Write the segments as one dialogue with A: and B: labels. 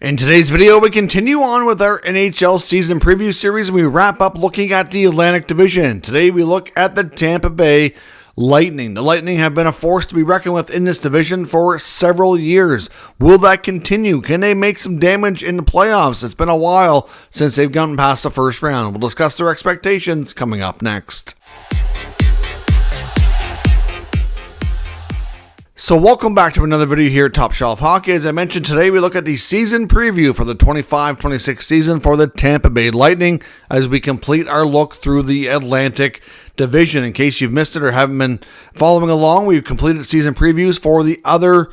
A: In today's video, we continue on with our NHL season preview series, and we wrap up looking at the Atlantic Division. Today, we look at the Tampa Bay Lightning. The Lightning have been a force to be reckoned with in this division for several years. Will that continue? Can they make some damage in the playoffs? It's been a while since they've gotten past the first round. We'll discuss their expectations coming up next. So welcome back to another video here at Top Shelf Hockey. As I mentioned, today we look at the season preview for the 25-26 season for the Tampa Bay Lightning as we complete our look through the Atlantic Division. In case you've missed it or haven't been following along, we've completed season previews for the other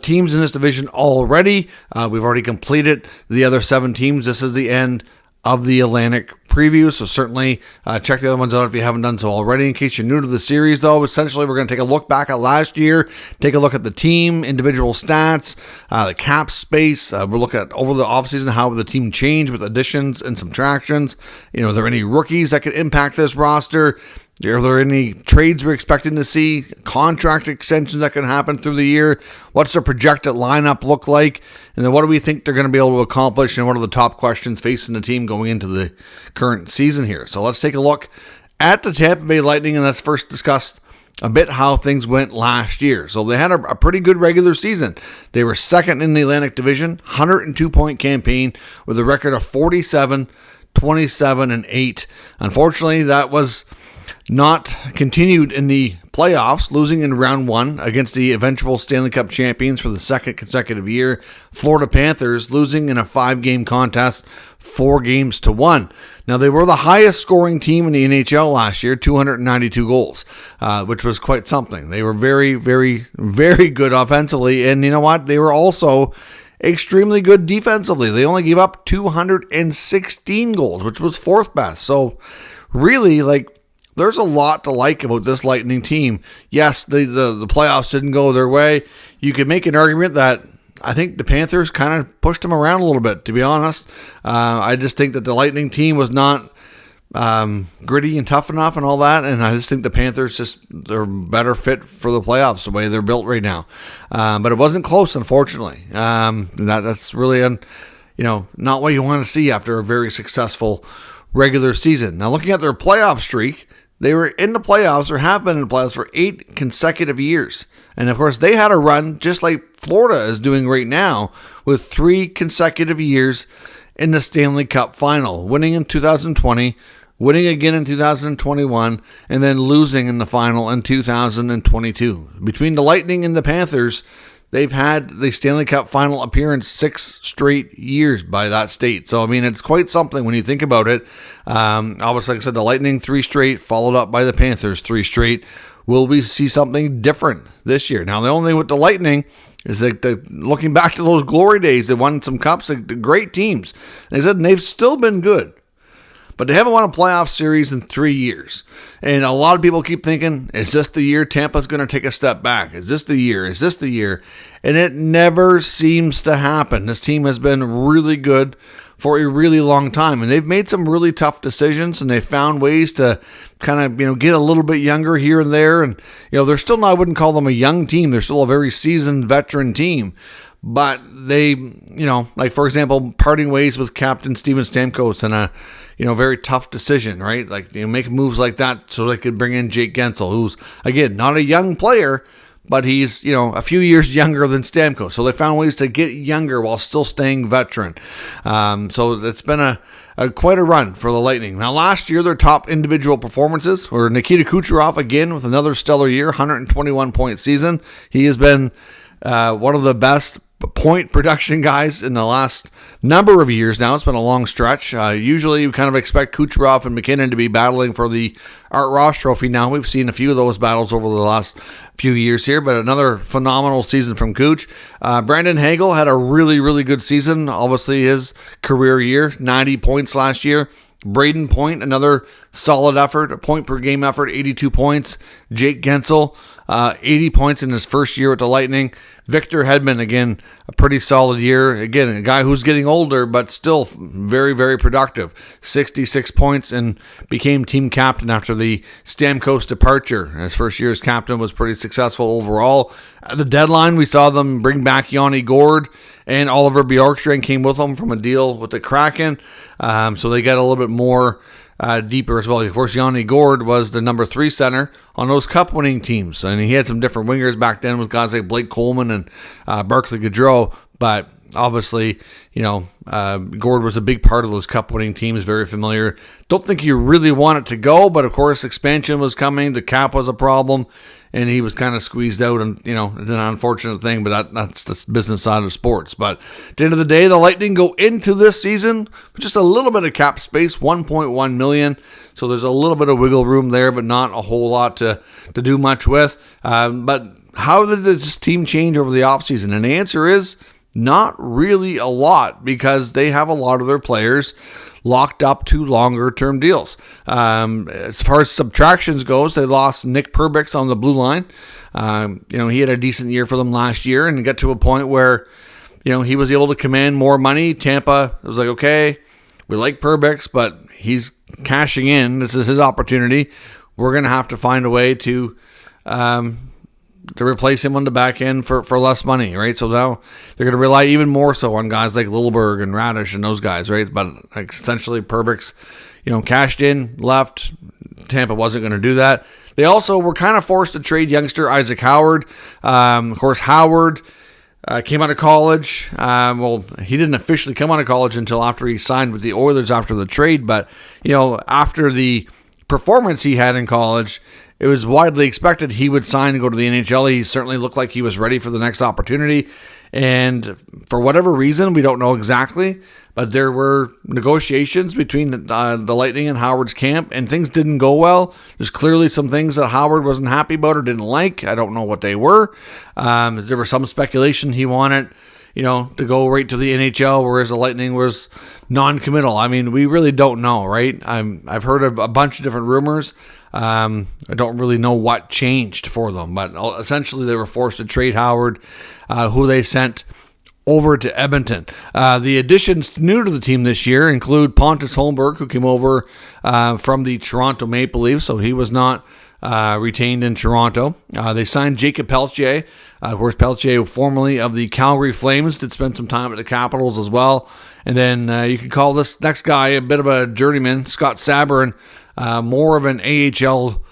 A: teams in this division already. We've already completed the other 7 teams. This is the end of the Atlantic preview, so certainly check the other ones out if you haven't done so already. In case you're new to the series, though, essentially we're going to take a look back at last year, take a look at the team, individual stats, the cap space. We'll look at over the offseason how the team changed with additions and subtractions. Are there any rookies that could impact this roster? Are there any trades we're expecting to see? Contract extensions that can happen through the year? What's their projected lineup look like? And then what do we think they're going to be able to accomplish? And what are the top questions facing the team going into the current season here? So let's take a look at the Tampa Bay Lightning, and let's first discuss a bit how things went last year. So they had a pretty good regular season. They were second in the Atlantic Division, 102-point campaign with a record of 47, 27, and 8. Unfortunately, that was not continued in the playoffs, losing in round 1 against the eventual Stanley Cup champions for the second consecutive year, Florida Panthers, losing in a 5-game contest, 4-1. Now, they were the highest scoring team in the NHL last year, 292 goals, which was quite something. They were very, very, very good offensively, and you know what? They were also extremely good defensively. They only gave up 216 goals, which was 4th best. So, really, there's a lot to like about this Lightning team. Yes, the playoffs didn't go their way. You could make an argument that I think the Panthers kind of pushed them around a little bit, to be honest. I just think that the Lightning team was not gritty and tough enough and all that, and I just think the Panthers they're better fit for the playoffs the way they're built right now. But it wasn't close, unfortunately. That's really not what you want to see after a very successful regular season. Now, looking at their playoff streak, they were in the playoffs or have been in the playoffs for 8 consecutive years. And of course, they had a run just like Florida is doing right now with 3 consecutive years in the Stanley Cup final, winning in 2020, winning again in 2021, and then losing in the final in 2022. Between the Lightning and the Panthers, they've had the Stanley Cup final appearance 6 straight years by that state. So, it's quite something when you think about it. Obviously, like I said, the Lightning 3 straight, followed up by the Panthers 3 straight. Will we see something different this year? Now, the only thing with the Lightning is looking back to those glory days, they won some cups, great teams. And they've still been good. But they haven't won a playoff series in 3 years. And a lot of people keep thinking, is this the year Tampa's going to take a step back? Is this the year? Is this the year? And it never seems to happen. This team has been really good for a really long time. And they've made some really tough decisions, and they've found ways to kind of, get a little bit younger here and there. And, they're still not, I wouldn't call them a young team. They're still a very seasoned veteran team. But they, for example, parting ways with Captain Steven Stamkos in a, very tough decision, right? Make moves like that so they could bring in Jake Guentzel, who's, again, not a young player, but he's, a few years younger than Stamkos. So they found ways to get younger while still staying veteran. So it's been a quite a run for the Lightning. Now, last year, their top individual performances were Nikita Kucherov, again, with another stellar year, 121-point season. He has been one of the best point production guys in the last number of years now. It's been a long stretch. Usually you kind of expect Kucherov and McKinnon to be battling for the Art Ross Trophy. Now we've seen a few of those battles over the last few years here, but another phenomenal season from Kuch. Brandon Hagel had a really, really good season. Obviously his career year, 90 points last year. Braden Point, another solid effort, a point per game effort, 82 points. Jake Guentzel, 80 points in his first year with the Lightning. Victor Hedman, again, a pretty solid year. Again, a guy who's getting older, but still very, very productive. 66 points and became team captain after the Stamkos departure. His first year as captain was pretty successful overall. At the deadline, we saw them bring back Yanni Gourde, and Oliver Bjorkstrand came with them from a deal with the Kraken. So they got a little bit more deeper as well. Of course, Yanni Gourde was the number 3 center on those cup-winning teams. And he had some different wingers back then with guys like Blake Coleman and Barclay Goodrow. But obviously, Gourde was a big part of those cup-winning teams, very familiar. Don't think you really want it to go, but of course, expansion was coming. The cap was a problem, and he was kind of squeezed out, and, it's an unfortunate thing, but that's the business side of sports. But at the end of the day, the Lightning go into this season with just a little bit of cap space, $1.1 million. So there's a little bit of wiggle room there, but not a whole lot to do much with. But how did this team change over the offseason? And the answer is not really a lot, because they have a lot of their players locked up to longer-term deals. As far as subtractions goes, they lost Nick Perbix on the blue line. He had a decent year for them last year, and got to a point where, he was able to command more money. Tampa was like, okay, we like Perbix, but he's cashing in. This is his opportunity. We're going to have to find a way to replace him on the back end for less money, right? So now they're going to rely even more so on guys like Lilleberg and Radish and those guys, right? But essentially Perbix, cashed in, left. Tampa wasn't going to do that. They also were kind of forced to trade youngster Isaac Howard. Of course, Howard came out of college. He didn't officially come out of college until after he signed with the Oilers after the trade. But, after the performance he had in college, it was widely expected he would sign and go to the NHL. He certainly looked like he was ready for the next opportunity. And for whatever reason, we don't know exactly, but there were negotiations between the Lightning and Howard's camp, and things didn't go well. There's clearly some things that Howard wasn't happy about or didn't like. I don't know what they were. There was some speculation he wanted, to go right to the NHL, whereas the Lightning was non-committal. I mean, we really don't know, right? I've heard of a bunch of different rumors. I don't really know what changed for them, but essentially they were forced to trade Howard, who they sent over to Edmonton. The additions new to the team this year include Pontus Holmberg, who came over from the Toronto Maple Leafs, so he was not retained in Toronto. They signed Jacob Pelletier. Of course, Pelletier, formerly of the Calgary Flames, did spend some time at the Capitals as well. And then you could call this next guy a bit of a journeyman, Scott Sabourin, more of an AHL,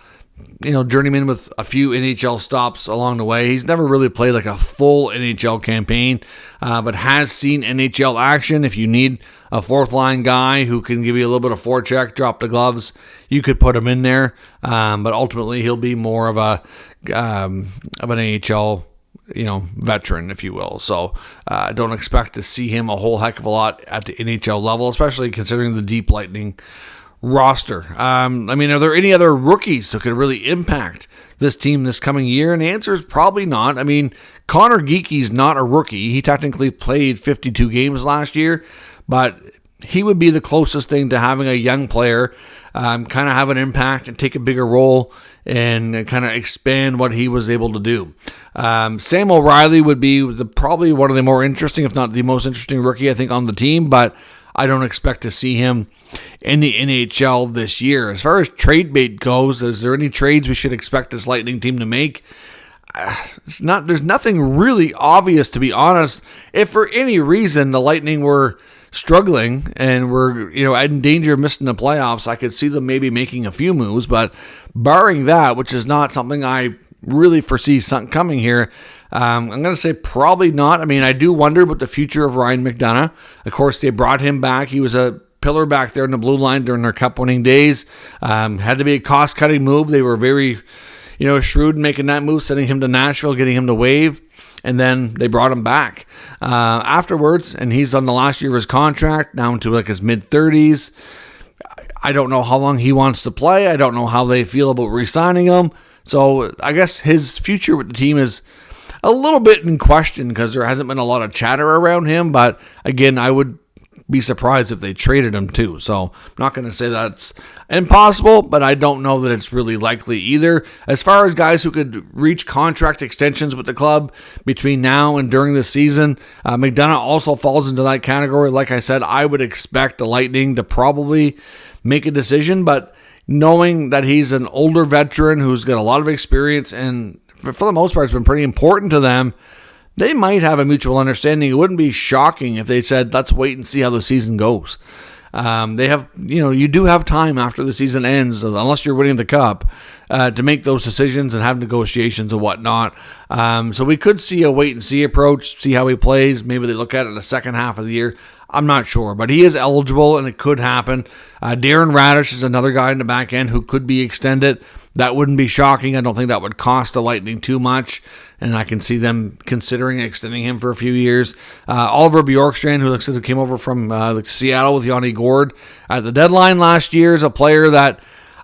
A: journeyman with a few NHL stops along the way. He's never really played like a full NHL campaign, but has seen NHL action. If you need a fourth line guy who can give you a little bit of forecheck, drop the gloves, you could put him in there. But ultimately, he'll be more of an AHL, veteran, if you will. So I don't expect to see him a whole heck of a lot at the NHL level, especially considering the deep Lightning roster. Are there any other rookies who could really impact this team this coming year? And the answer is probably not. Connor Geeky's not a rookie. He technically played 52 games last year, but he would be the closest thing to having a young player kind of have an impact and take a bigger role and kind of expand what he was able to do. Sam O'Reilly would be probably one of the more interesting, if not the most interesting rookie, I think, on the team, but I don't expect to see him in the NHL this year. As far as trade bait goes, is there any trades we should expect this Lightning team to make? There's nothing really obvious, to be honest. If for any reason the Lightning were struggling and were in danger of missing the playoffs, I could see them maybe making a few moves. But barring that, which is not something I really foresee something coming here, I'm going to say probably not. I do wonder about the future of Ryan McDonagh. Of course, they brought him back. He was a pillar back there in the blue line during their cup-winning days. Had to be a cost-cutting move. They were very, shrewd in making that move, sending him to Nashville, getting him to waive, and then they brought him back afterwards, and he's on the last year of his contract, down to like his mid-30s. I don't know how long he wants to play. I don't know how they feel about re-signing him. So I guess his future with the team is a little bit in question because there hasn't been a lot of chatter around him. But again, I would be surprised if they traded him too. So I'm not going to say that's impossible, but I don't know that it's really likely either. As far as guys who could reach contract extensions with the club between now and during the season, McDonough also falls into that category. Like I said, I would expect the Lightning to probably make a decision, but knowing that he's an older veteran who's got a lot of experience and for the most part it's been pretty important to them, they might have a mutual understanding. It wouldn't be shocking if they said, let's wait and see how the season goes. They have, you do have time after the season ends, unless you're winning the cup, to make those decisions and have negotiations and whatnot. So we could see a wait and see approach, see how he plays. Maybe they look at it in the second half of the year. I'm not sure, but he is eligible and it could happen. Darren Radish is another guy in the back end who could be extended. That wouldn't be shocking. I don't think that would cost the Lightning too much, and I can see them considering extending him for a few years. Oliver Bjorkstrand, who looks like he came over from Seattle with Yanni Gourde at the deadline last year, is a player that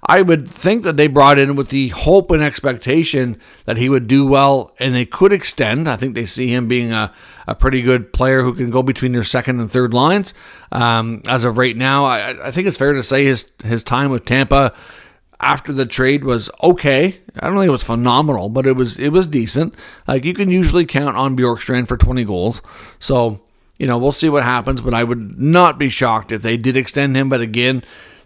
A: I would think that they brought in with the hope and expectation that he would do well and they could extend. I think they see him being a pretty good player who can go between their second and third lines. As of right now, I think it's fair to say his time with Tampa after the trade was okay. I don't think it was phenomenal, but it was decent. Like, you can usually count on Bjorkstrand for 20 goals. So, we'll see what happens, but I would not be shocked if they did extend him. But again,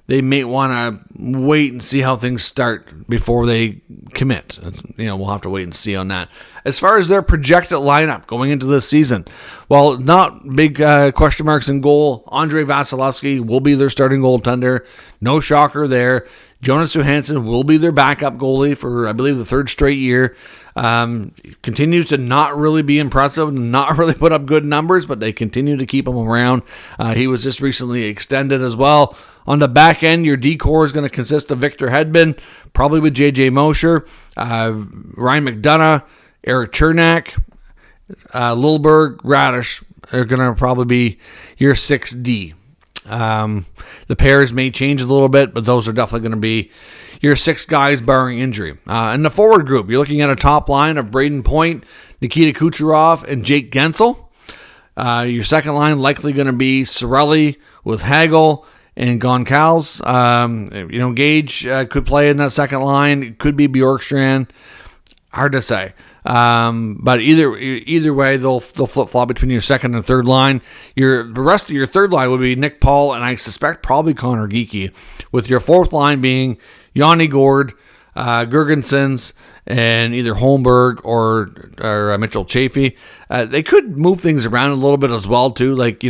A: they may want to wait and see how things start before they commit. We'll have to wait and see on that. As far as their projected lineup going into this season, well, not big question marks in goal. Andrei Vasilevsky will be their starting goaltender. No shocker there. Jonas Johansson will be their backup goalie for, I believe, the third straight year. Continues to not really be impressive, not really put up good numbers, but they continue to keep him around. He was just recently extended as well. On the back end, your D-core is going to consist of Victor Hedman, probably with J.J. Mosher, Ryan McDonough, Eric Chernak, Lilberg, Radish are going to probably be your 6D. The pairs may change a little bit, but those are definitely going to be your 6 guys barring injury. In the forward group, you're looking at a top line of Braden Point, Nikita Kucherov, and Jake Gensel. Your second line likely going to be Cirelli with Hagel and Goncalves. Gage could play in that second line. It could be Bjorkstrand. Hard to say. But either way, they'll flip-flop between your second and third line. The rest of your third line would be Nick Paul and I suspect probably Connor Geekie, with your fourth line being Yanni Gourde, Gergensons, and either Holmberg or Mitchell Chaffee. They could move things around a little bit as well too. Like,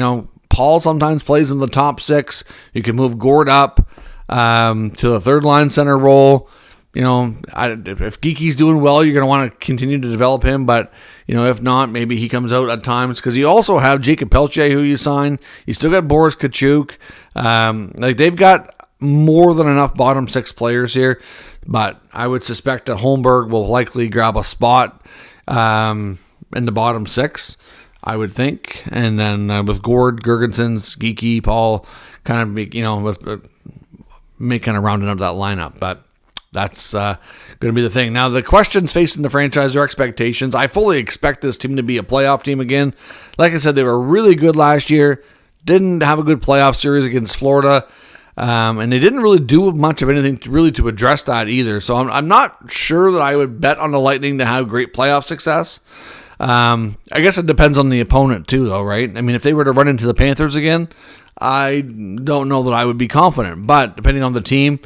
A: Paul sometimes plays in the top 6. You can move Gourde up to the third line center role. If Geekie's doing well, you're going to want to continue to develop him. But, if not, maybe he comes out at times. Because you also have Jacob Pelche, who you sign. You still got Boris Kachuk. They've got more than enough bottom 6 players here. But I would suspect that Holmberg will likely grab a spot in the bottom 6, I would think. And then with Gourde, Gergensons, Geekie, Paul, kind of kind of rounding up that lineup. But that's going to be the thing. Now, the questions facing the franchise are expectations. I fully expect this team to be a playoff team again. Like I said, they were really good last year. Didn't have a good playoff series against Florida. And they didn't really do much of anything to address that either. So I'm not sure that I would bet on the Lightning to have great playoff success. I guess it depends on the opponent too, though, right? I mean, if they were to run into the Panthers again, I don't know that I would be confident. But depending on the team,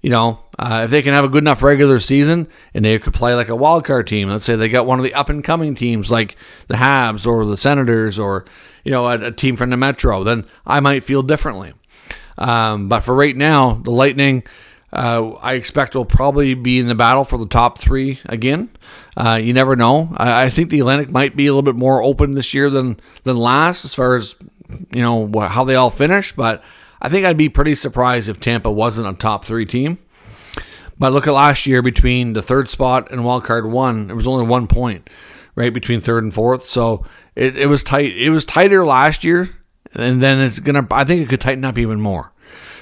A: if they can have a good enough regular season and they could play like a wild card team, let's say they got one of the up-and-coming teams like the Habs or the Senators or, a team from the Metro, then I might feel differently. But for right now, the Lightning, I expect will probably be in the battle for the top 3 again. You never know. I think the Atlantic might be a little bit more open this year than last as far as, how they all finish. But I think I'd be pretty surprised if Tampa wasn't a top 3 team. But look at last year between the 3rd spot and wildcard 1, there was only 1 point, right, between 3rd and 4th. So it was tight. It was tighter last year, and then I think it could tighten up even more.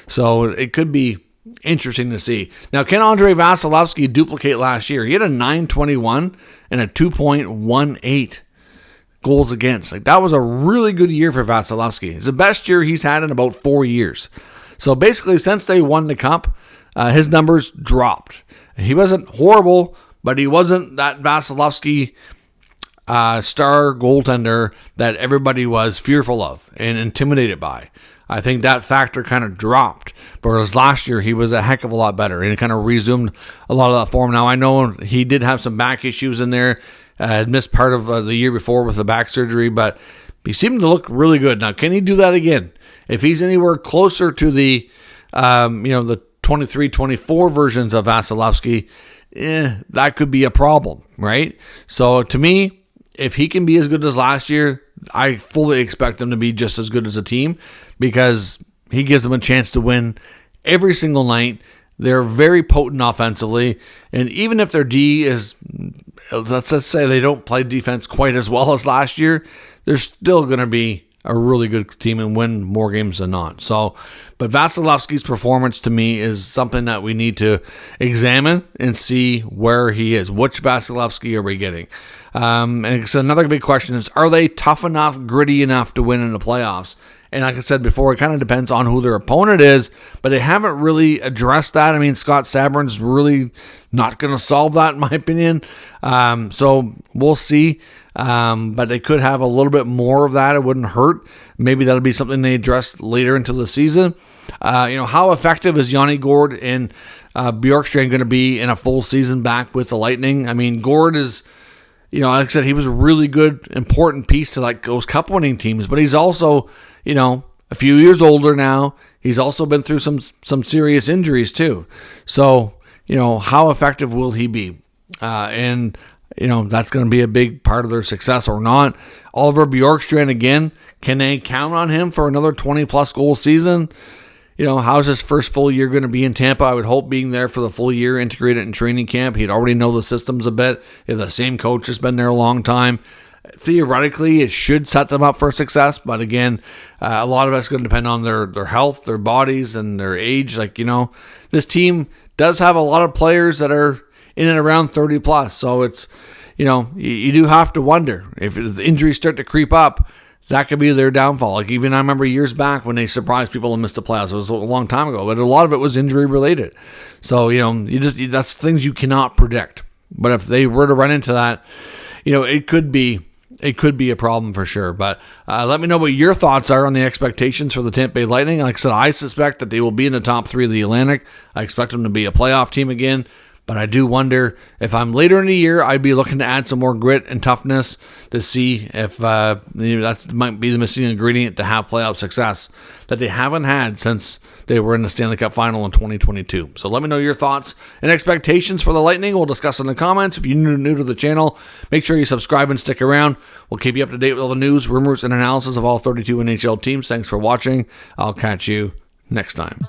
A: So it could be interesting to see. Now, can Andrei Vasilevsky duplicate last year? He had a .921 and a 2.18. goals against. Like, that was a really good year for Vasilevsky. It's the best year he's had in about 4 years. So basically, since they won the cup, his numbers dropped. He wasn't horrible, but he wasn't that Vasilevsky star goaltender that everybody was fearful of and intimidated by. I think that factor kind of dropped. Whereas last year, he was a heck of a lot better, and it kind of resumed a lot of that form. Now, I know he did have some back issues in there. Had missed part of the year before with the back surgery, but he seemed to look really good. Now, can he do that again? If he's anywhere closer to the, the 23-24 versions of Vasilevsky, that could be a problem, right? So to me, if he can be as good as last year, I fully expect them to be just as good as a team, because he gives them a chance to win every single night. They're very potent offensively, and even if their D is, let's say they don't play defense quite as well as last year, they're still going to be a really good team and win more games than not. So, but Vasilevsky's performance to me is something that we need to examine and see where he is. Which Vasilevsky are we getting? And so another big question is, are they tough enough, gritty enough to win in the playoffs? And like I said before, it kind of depends on who their opponent is, but they haven't really addressed that. I mean, Scott Sabourin's really not going to solve that, in my opinion. So we'll see. But they could have a little bit more of that. It wouldn't hurt. Maybe that'll be something they address later into the season. How effective is Yanni Gourde and Bjorkstrand going to be in a full season back with the Lightning? I mean, Gourde is, like I said, he was a really good, important piece to like those cup winning teams, but he's also, a few years older now. He's also been through some serious injuries too. So, how effective will he be? That's going to be a big part of their success or not. Oliver Bjorkstrand, again, can they count on him for another 20-plus goal season? How's his first full year going to be in Tampa? I would hope being there for the full year, integrated in training camp. He'd already know the systems a bit. The same coach has been there a long time. Theoretically, it should set them up for success, but again, a lot of it's going to depend on their health, their bodies, and their age. This team does have a lot of players that are in and around 30 plus, so it's, you do have to wonder if the injuries start to creep up, that could be their downfall. Like, even I remember years back when they surprised people and missed the playoffs. It was a long time ago, but a lot of it was injury related. So, that's things you cannot predict. But if they were to run into that, it could be a problem for sure. But let me know what your thoughts are on the expectations for the Tampa Bay Lightning. Like I said, I suspect that they will be in the top 3 of the Atlantic. I expect them to be a playoff team again. But I do wonder if I'm later in the year, I'd be looking to add some more grit and toughness to see if that might be the missing ingredient to have playoff success that they haven't had since they were in the Stanley Cup Final in 2022. So let me know your thoughts and expectations for the Lightning. We'll discuss in the comments. If you're new to the channel, make sure you subscribe and stick around. We'll keep you up to date with all the news, rumors, and analysis of all 32 NHL teams. Thanks for watching. I'll catch you next time.